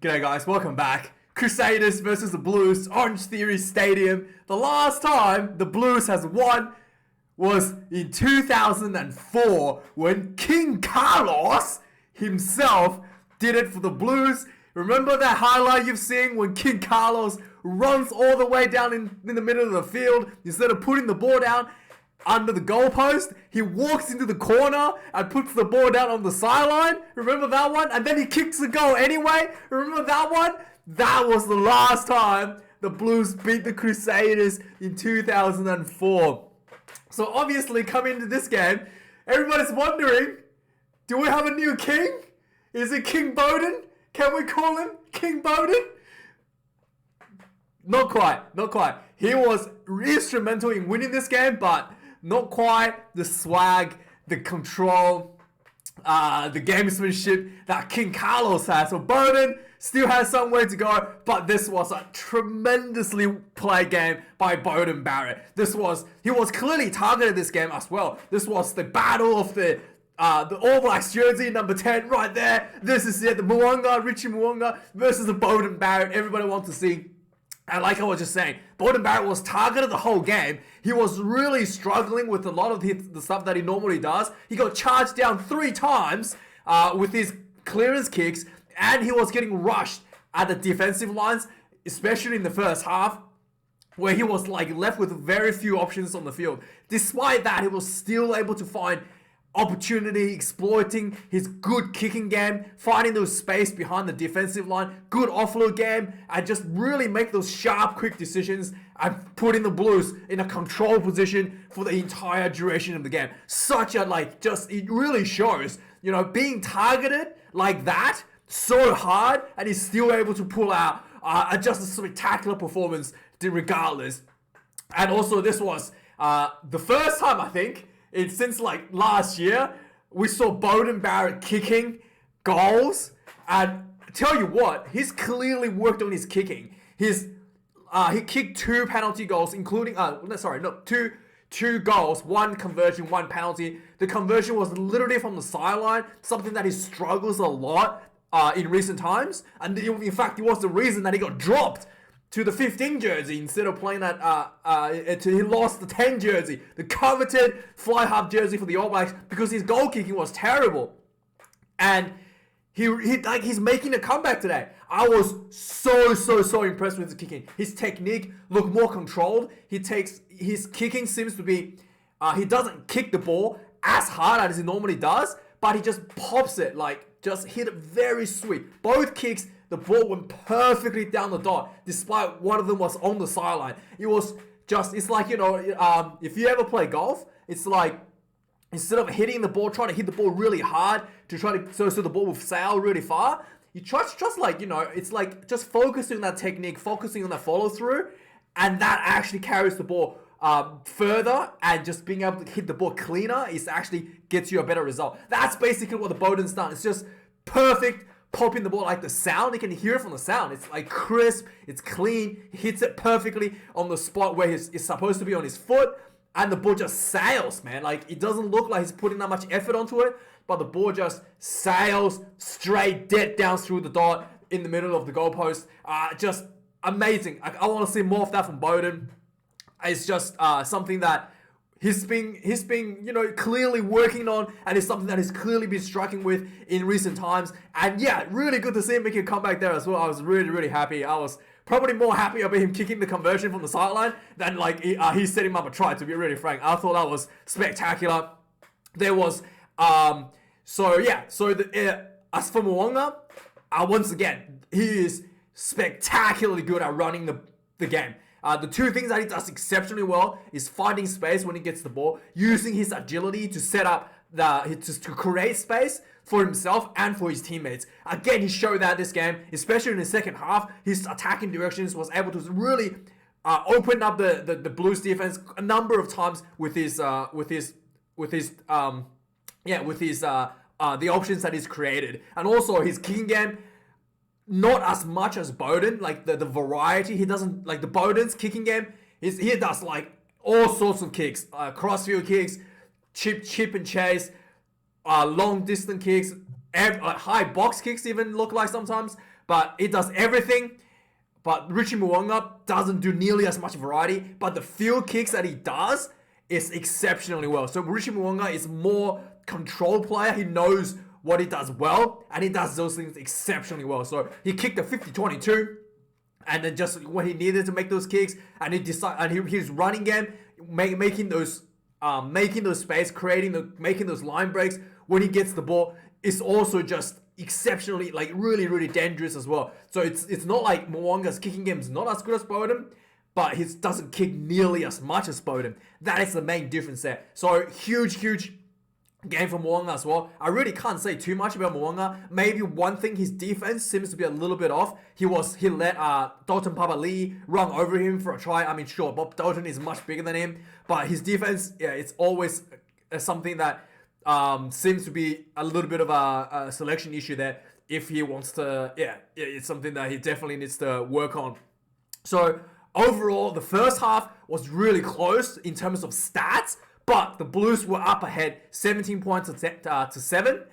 G'day guys, welcome back. Crusaders versus the Blues, Orange Theory Stadium. The last time the Blues has won was in 2004 when King Carlos himself did it for the Blues. Remember that highlight you've seen when King Carlos runs all the way down in the middle of the field instead of putting the ball down under the goalpost? He walks into the corner and puts the ball down on the sideline. Remember that one? And then he kicks the goal anyway. Remember that one? That was the last time the Blues beat the Crusaders in 2004. So obviously coming into this game, everybody's wondering, do we have a new king? Is it King Bowden? Can we call him King Bowden? Not quite. He was instrumental in winning this game, but not quite the swag, the control, the gamesmanship that King Carlos has. So Bowden still has some way to go, but this was a tremendously played game by Bowden Barrett. He was clearly targeted this game as well. This was the battle of the All Blacks jersey, number 10 right there. This is it, Richie Mo'unga versus the Bowden Barrett. Everybody wants to see. And like I was just saying, Bowden Barrett was targeted the whole game. He was really struggling with a lot of the stuff that he normally does. He got charged down 3 times with his clearance kicks, and he was getting rushed at the defensive lines, especially in the first half, where he was left with very few options on the field. Despite that, he was still able to find opportunity, exploiting his good kicking game, finding those space behind the defensive line, good offload game, and just really make those sharp, quick decisions and putting the Blues in a control position for the entire duration of the game. It really shows, being targeted like that so hard, and he's still able to pull out just a spectacular performance regardless. And also this was the first time, I think, since last year, we saw Bowden Barrett kicking goals, and tell you what, he's clearly worked on his kicking. He kicked 2 penalty goals, including two goals, 1 conversion, 1 penalty. The conversion was literally from the sideline, something that he struggles a lot in recent times, and in fact, it was the reason that he got dropped to the 15 jersey instead of playing that. He lost the 10 jersey, the coveted fly half jersey for the All Blacks, because his goal kicking was terrible. And he's making a comeback today. I was so impressed with his kicking. His technique looked more controlled. His kicking seems to be, he doesn't kick the ball as hard as he normally does, but he just pops it, just hit it very sweet. Both kicks, the ball went perfectly down the dot, despite one of them was on the sideline. It's like, if you ever play golf, it's like, instead of trying to hit the ball really hard so the ball will sail really far, you it's like just focusing on that technique, focusing on that follow through, and that actually carries the ball further, and just being able to hit the ball cleaner actually gets you a better result. That's basically what the Bowden's done. It's just perfect. Popping the ball, the sound, you can hear it from the sound. It's crisp, it's clean, he hits it perfectly on the spot where it's supposed to be on his foot, and the ball just sails, man. It doesn't look like he's putting that much effort onto it, but the ball just sails straight dead down through the dot in the middle of the goalpost. Just amazing. I want to see more of that from Bowden. It's just something that he's been clearly working on, and it's something that he's clearly been striking with in recent times. And yeah, really good to see him making a comeback there as well. I was really happy. I was probably more happy about him kicking the conversion from the sideline than he setting up a try, to be really frank. I thought that was spectacular. There was as for Mo'unga, once again, he is spectacularly good at running the game. The 2 things that he does exceptionally well is finding space when he gets the ball, using his agility to set up to create space for himself and for his teammates. Again, he showed that this game, especially in the second half, his attacking directions was able to really open up the Blues defense a number of times with the options that he's created, and also his kicking game. Not as much as Bowden, the variety. He doesn't, the Bowden's kicking game, he does all sorts of kicks, crossfield kicks, chip and chase, long distance kicks, high box kicks even look like sometimes, but it does everything. But Richie Mo'unga doesn't do nearly as much variety, but the field kicks that he does is exceptionally well. So Richie Mo'unga is more control player. He knows what he does well, and he does those things exceptionally well. So he kicked a 50-22, and then just when he needed to make those kicks, and his running game, making those space, making those line breaks when he gets the ball is also just exceptionally, like, really dangerous as well. So it's not like Mo'unga's kicking game is not as good as Bowden, but he doesn't kick nearly as much as Bowden. That is the main difference there. So huge game for Mo'unga as well. I really can't say too much about Mo'unga. Maybe one thing, his defense seems to be a little bit off. He let Dalton Papali'i run over him for a try. I mean, sure, Bob Dalton is much bigger than him, but his defense, yeah, it's always something that seems to be a little bit of a selection issue there. If he wants to, it's something that he definitely needs to work on. So overall, the first half was really close in terms of stats, but the Blues were up ahead 17 points to 7.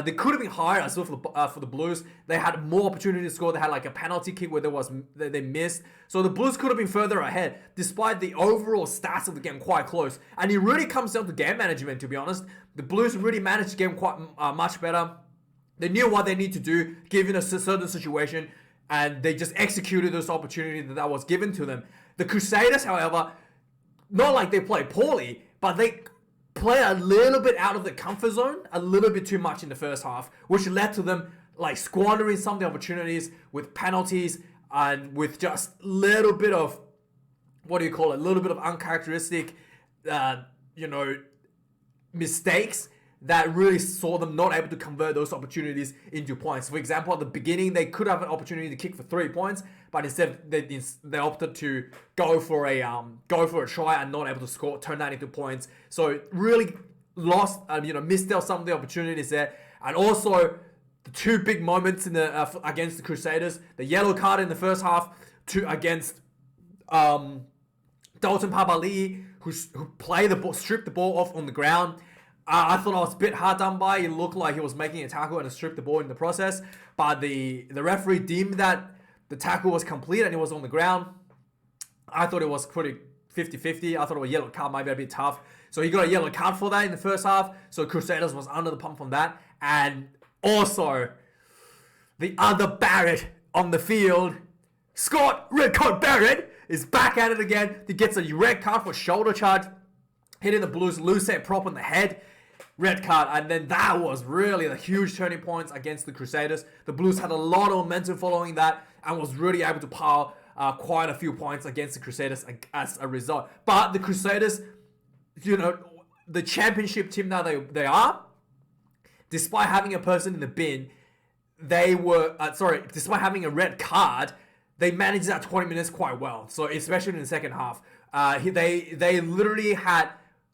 They could have been higher as well for the Blues. They had more opportunity to score. They had like a penalty kick where they missed. So the Blues could have been further ahead, despite the overall stats of the game quite close. And it really comes down to game management, to be honest. The Blues really managed the game quite much better. They knew what they need to do given a certain situation, and they just executed those opportunities that was given to them. The Crusaders, however, not like they played poorly, but they play a little bit out of the comfort zone, a little bit too much in the first half, which led to them like squandering some of the opportunities with penalties and with just little bit of, a little bit of uncharacteristic, mistakes that really saw them not able to convert those opportunities into points. For example, at the beginning, they could have an opportunity to kick for 3 points, but instead they opted to go for a try and not able to score, turn that into points. So really missed out some of the opportunities there. And also the two big moments in the against the Crusaders, the yellow card in the first half against Dalton Papali'i, who stripped the ball off on the ground. I thought I was a bit hard done by. It looked like he was making a tackle and stripped the ball in the process. But the referee deemed that the tackle was complete and it was on the ground. I thought it was pretty 50-50. I thought a yellow card might be a bit tough. So he got a yellow card for that in the first half. So Crusaders was under the pump from that. And also, the other Barrett on the field, Scott Redcoat Barrett, is back at it again. He gets a red card for shoulder charge, hitting the Blues loose set prop on the head. Red card, and then that was really the huge turning points against the Crusaders. The Blues had a lot of momentum following that and was really able to pile quite a few points against the Crusaders as a result. But the Crusaders, the championship team that they are, despite having a person in the bin, despite having a red card, they managed that 20 minutes quite well. So especially in the second half, they literally had,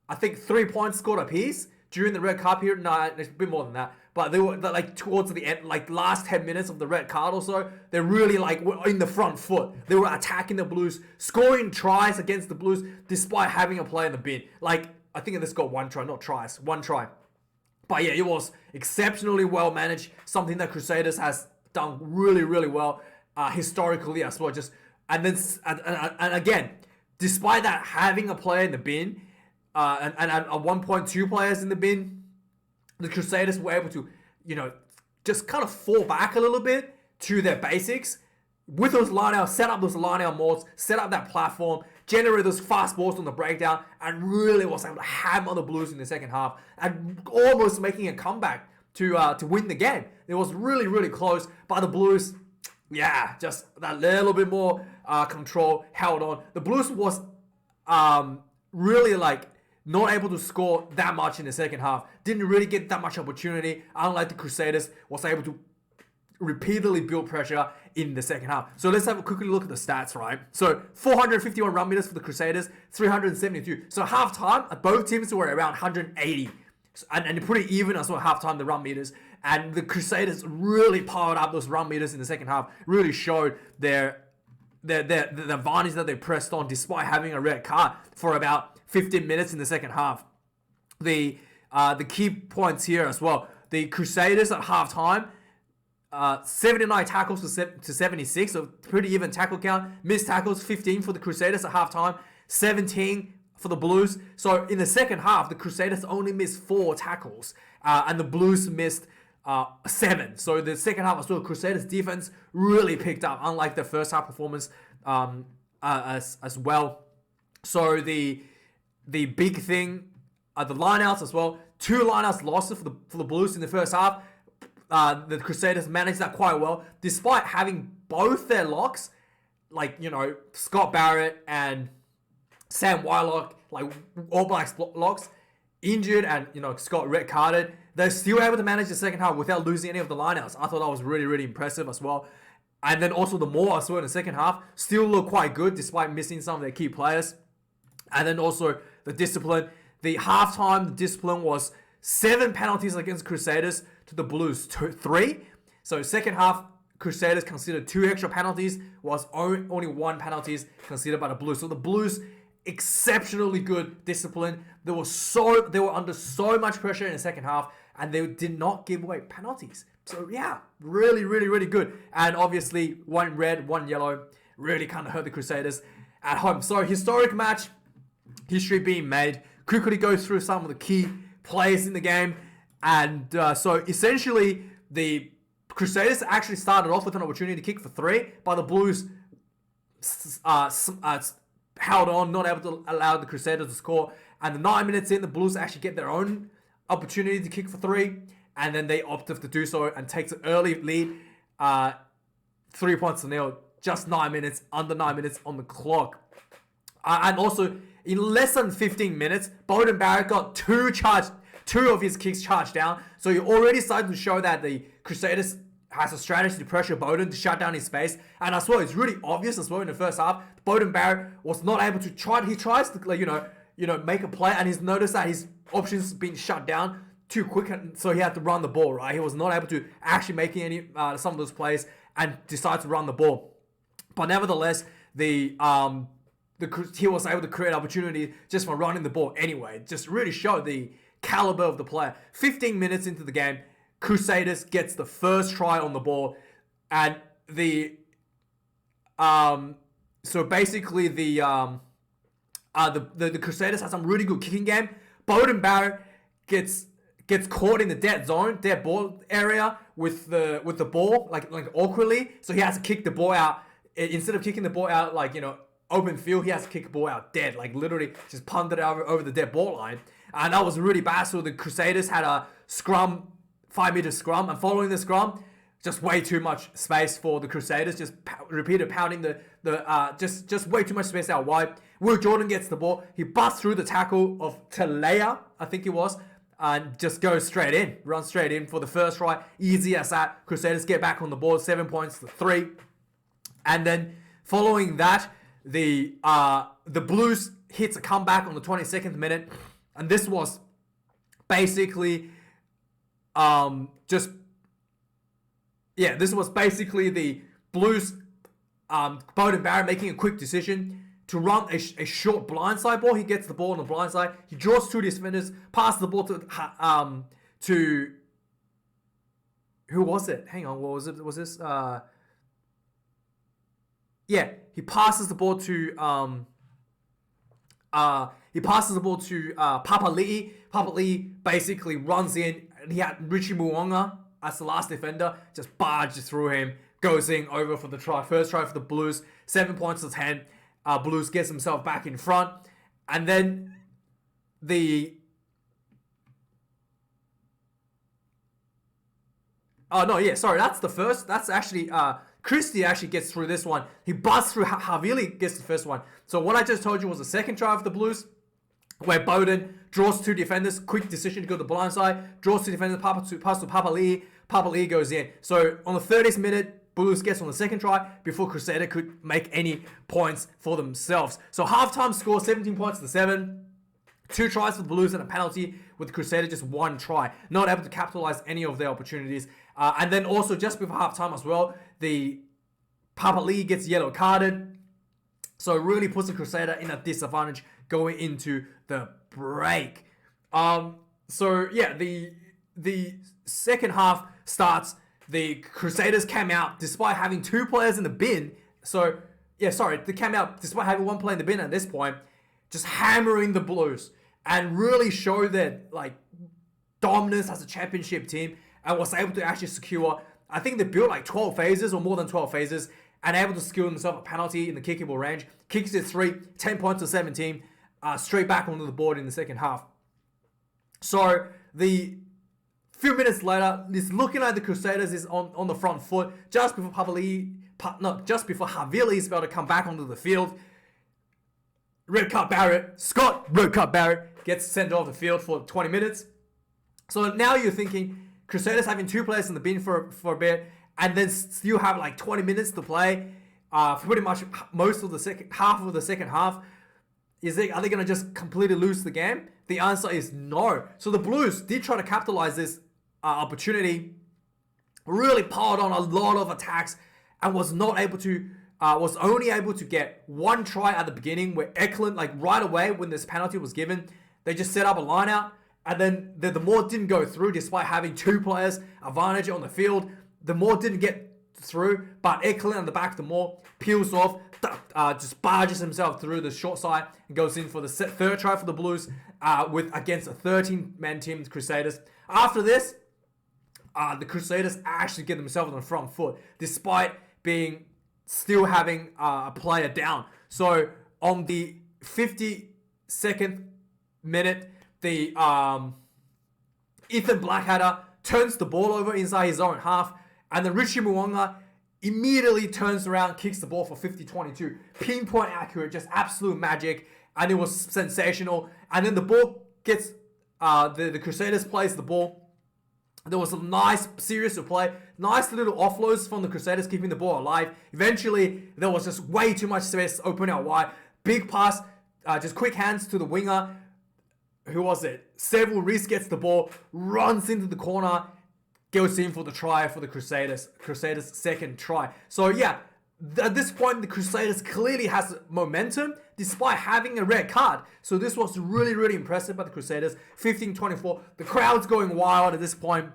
I think, 3 points scored apiece during the red card period. No, it's a bit more than that. But they were like towards the end, like last 10 minutes of the red card or so, they really were in the front foot. They were attacking the Blues, scoring tries against the Blues despite having a player in the bin. Like, I think they scored one try. But yeah, it was exceptionally well managed. Something that Crusaders has done really well historically as well. And again, despite that having a player in the bin, and at one point 2 players in the bin, the Crusaders were able to, just kind of fall back a little bit to their basics with those line-out, set up those line-out modes, set up that platform, generate those fast balls on the breakdown, and really was able to hammer the Blues in the second half and almost making a comeback to win the game. It was really close, but the Blues, just that little bit more control, held on. The Blues was really not able to score that much in the second half. Didn't really get that much opportunity. Unlike the Crusaders, was able to repeatedly build pressure in the second half. So let's have a quickly look at the stats, right? So 451 run meters for the Crusaders, 372. So halftime, both teams were around 180. And pretty even as well halftime, the run meters. And the Crusaders really powered up those run meters in the second half. Really showed the advantage that they pressed on despite having a red card for about 15 minutes in the second half. The key points here as well. the Crusaders at halftime, 79 tackles to 76, so pretty even tackle count. Missed tackles, 15 for the Crusaders at halftime, 17 for the Blues. So in the second half, the Crusaders only missed 4 tackles, and the Blues missed 7. So the second half as well, Crusaders defense really picked up, unlike the first half performance as well. So the big thing, the lineouts as well. 2 lineouts losses for the Blues in the first half. The Crusaders managed that quite well, despite having both their locks, like, you know, Scott Barrett and Sam Whitelock, like All Blacks locks, injured, and, you know, Scott red carded. They're still able to manage the second half without losing any of the lineouts. I thought that was really, really impressive as well. And then also the Maul as well in the second half still look quite good despite missing some of their key players. And then also the discipline. The halftime, the discipline was 7 penalties against Crusaders to the Blues 3. So second half, Crusaders considered 2 extra penalties, whilst only 1 penalties considered by the Blues. So the Blues, exceptionally good discipline. They were under so much pressure in the second half, and they did not give away penalties. So yeah, really, really, really good. And obviously, 1 red, 1 yellow really kind of hurt the Crusaders at home. So historic match, history being made. Quickly go through some of the key players in the game. And so essentially, the Crusaders actually started off with an opportunity to kick for 3, but the Blues held on, not able to allow the Crusaders to score. And the 9 minutes in, the Blues actually get their own opportunity to kick for 3, and then they opted to do so and takes an early lead, 3 points to nil, just 9 minutes, under 9 minutes on the clock. And also, in less than 15 minutes, Beauden Barrett got 2 of his kicks charged down. So you're already starting to show that the Crusaders has a strategy to pressure Beauden to shut down his space. And as well, it's really obvious as well in the first half, Beauden Barrett was not able to he tries to, like, you know, make a play, and he's noticed that his options being shut down too quick, and so he had to run the ball, right? He was not able to actually make any some of those plays and decide to run the ball. But nevertheless, he was able to create opportunity just from running the ball anyway. Just really showed the caliber of the player. 15 minutes into the game, Crusaders gets the first try on the ball, and so basically the Crusaders had some really good kicking game. Beauden Barrett gets caught in the dead ball area with the ball, like awkwardly, so he has to kick the ball out. Instead of kicking the ball out, like, you know, open field, he has to kick the ball out dead, like literally just punted it over the dead ball line. And that was really bad. So the Crusaders had a scrum, 5-meter scrum, and following the scrum, just way too much space for the Crusaders. Just repeated pounding just way too much space out wide. Will Jordan gets the ball. He busts through the tackle of Talea, I think it was, and just goes straight in, runs straight in for the first try. Easy as that. Crusaders get back on the board, 7 points to 3. And then following that, the Blues hits a comeback on the 22nd minute, and this was basically this was basically the Blues, Beauden Barrett making a quick decision to run a short blindside ball. He gets the ball on the blindside. He draws 2 defenders, passes the ball to who was it? Hang on, what was it? Was this? He passes the ball to Papali'i. Papali'i basically runs in, and he had Richie Muonga as the last defender, just barges through him, goes in over for the try. First try for the Blues, 7 points to 10. Blues gets himself back in front, and then that's the first. That's actually Christie actually gets through this one. He busts through. Havili gets the first one. So what I just told you was the second try of the Blues, where Beauden draws 2 defenders, quick decision to go to the blind side, draws 2 defenders, pass to Papali'i. Papali'i goes in. So on the 30th minute, Blues gets on the second try before Crusader could make any points for themselves. So halftime score, 17 points to 7. 2 tries for the Blues and a penalty, with Crusader just 1 try. Not able to capitalize any of their opportunities. And then also just before halftime as well, the Papali'i gets yellow carded. So it really puts the Crusader in a disadvantage going into the break. The the second half starts, the Crusaders came out despite having 2 players in the bin. So, yeah, sorry, they came out despite having 1 player in the bin at this point, just hammering the Blues and really show their like dominance as a championship team, and was able to actually secure, I think they built like 12 phases or more than 12 phases, and able to secure themselves a penalty in the kickable range. Kicks it 3, 10 points to 17, straight back onto the board in the second half. So the few minutes later, it's looking like the Crusaders is on the front foot just before Havili is about to come back onto the field. Red card Barrett, gets sent off the field for 20 minutes. So now you're thinking Crusaders having 2 players in the bin for a bit, and then still have like 20 minutes to play for pretty much most of the second half. Are they going to just completely lose the game? The answer is no. So the Blues did try to capitalize this opportunity, really piled on a lot of attacks, and was only able to get 1 try at the beginning, where Eklund, like right away when this penalty was given, they just set up a line out, and then the Maw didn't go through despite having 2 players advantage on the field. The Maw didn't get through, but Eklund on the back of the Maw peels off, just barges himself through the short side and goes in for the 3rd try for the Blues against a 13-man team, the Crusaders. After this, the Crusaders actually get themselves on the front foot despite still having a player down. So on the 52nd minute, the Ethan Blackadder turns the ball over inside his own half, and then Richie Mo'unga immediately turns around, kicks the ball for 50-22. Pinpoint accurate, just absolute magic, and it was sensational. And then the ball gets, the Crusaders plays the ball. There was a nice series of play, nice little offloads from the Crusaders, keeping the ball alive. Eventually, there was just way too much space open out wide. Big pass, just quick hands to the winger. Who was it? Seville Reese gets the ball, runs into the corner, goes in for the try for the Crusaders. Crusaders' 2nd try. So yeah, at this point, the Crusaders clearly has momentum despite having a red card. So this was really, really impressive by the Crusaders. 15-24. The crowd's going wild at this point.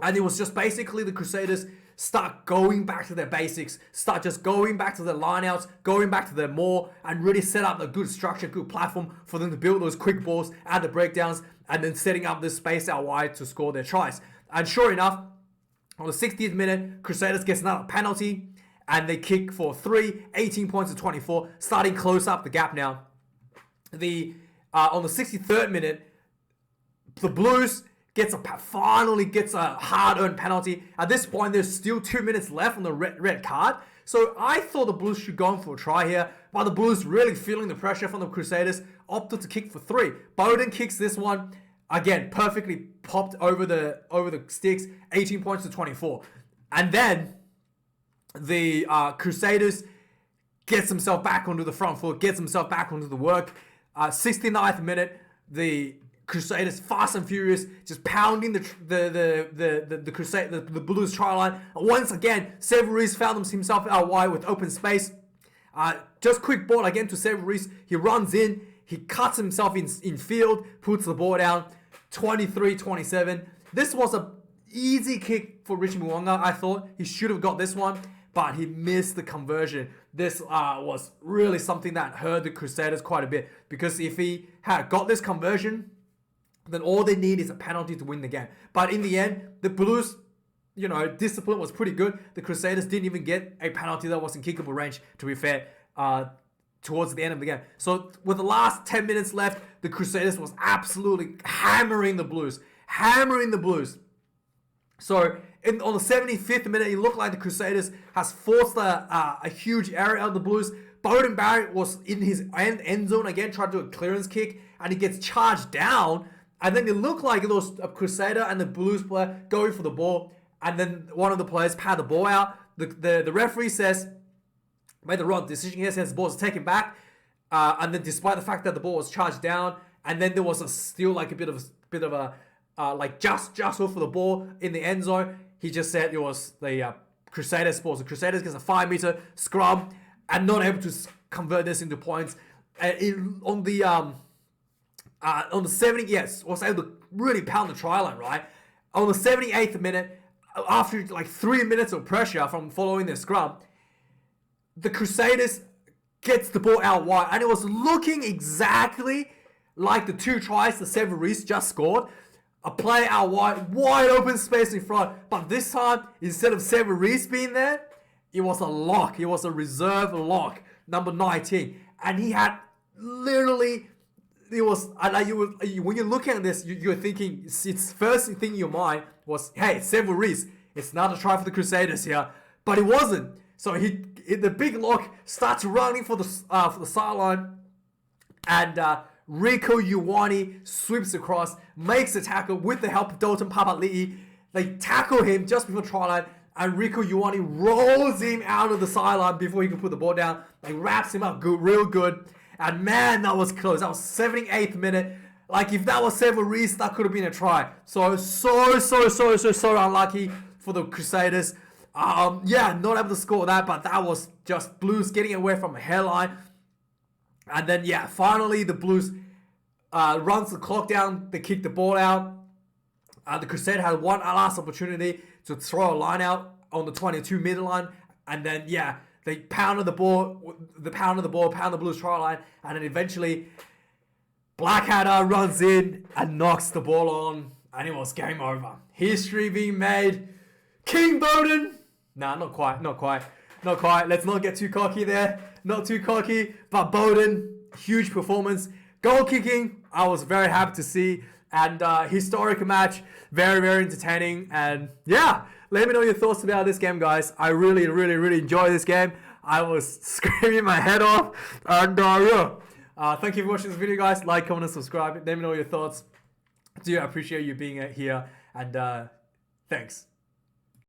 And it was just basically the Crusaders start going back to their basics, start just going back to their lineouts, going back to their Maw, and really set up a good structure, good platform for them to build those quick balls, add the breakdowns, and then setting up this space out wide to score their tries. And sure enough, on the 60th minute, Crusaders gets another penalty, and they kick for 3, 18 points to 24, starting close up the gap now. On the 63rd minute, the Blues finally gets a hard-earned penalty. At this point, there's still 2 minutes left on the red card. So I thought the Blues should go in for a try here, but the Blues, really feeling the pressure from the Crusaders, opted to kick for 3. Bowden kicks this one, again, perfectly popped over the sticks, 18 points to 24. And then the Crusaders gets himself back onto the front foot, gets himself back onto the work. 69th minute, the Crusaders, fast and furious, just pounding the Blues try line. Once again, Seville found himself out wide with open space. Just quick ball again to Seville. He runs in, he cuts himself in field, puts the ball down. 23-27. This was a easy kick for Richie Mo'unga. I thought he should have got this one, but he missed the conversion. This was really something that hurt the Crusaders quite a bit, because if he had got this conversion, then all they need is a penalty to win the game. But in the end, the Blues, discipline was pretty good. The Crusaders didn't even get a penalty that was in kickable range, to be fair, towards the end of the game. So with the last 10 minutes left, the Crusaders was absolutely hammering the Blues. So on the 75th minute, it looked like the Crusaders has forced a huge error out of the Blues. Bowden Barrett was in his end zone again, tried to do a clearance kick, and he gets charged down. And then it looked like it was a Crusader and the Blues player going for the ball. And then one of the players pad the ball out. The referee says, made the wrong decision here, says the ball is taken back. And then despite the fact that the ball was charged down, and then there was still like a bit of a just off for the ball in the end zone, he just said it was the Crusaders ball. So Crusaders gets a 5-meter scrum and not able to convert this into points. On the 70, yes, was able to really pound the try line, right? on the 78th minute, after like 3 minutes of pressure from following the scrum, the Crusaders gets the ball out wide, and it was looking exactly like the 2 tries that Sevu Reece just scored. A play out wide open space in front, but this time, instead of Sevu Reece being there, it was a lock. It was a reserve lock, number 19, and he had literally. It was when you're looking at this, you're thinking, it's first thing in your mind was, hey, Sevu Reece, it's not a try for the Crusaders here, but it wasn't. So the big lock starts running for the sideline, and Rieko Ioane sweeps across, makes a tackle with the help of Dalton Papali'i. They tackle him just before try line, and Rieko Ioane rolls him out of the sideline before he can put the ball down. They wraps him up real good. And man, that was close. That was 78th minute. Like, if that was Sevu Reece, that could have been a try. So unlucky for the Crusaders. Yeah, not able to score that, but that was just Blues getting away from a hairline. And then, yeah, finally the Blues runs the clock down. They kick the ball out. The Crusaders had one last opportunity to throw a line out on the 22 meter line. And then, yeah, they pounded the Blues try line, and then eventually Blackadder runs in and knocks the ball on, and it was game over. History being made. King Bowden. Nah, not quite. Let's not get too cocky there. Not too cocky, but Bowden, huge performance. Goal kicking, I was very happy to see, and historic match, very, very entertaining, and yeah. Let me know your thoughts about this game, guys. I really enjoyed this game. I was screaming my head off. And yeah. Thank you for watching this video, guys. Like, comment, and subscribe. Let me know your thoughts. I appreciate you being here. And thanks.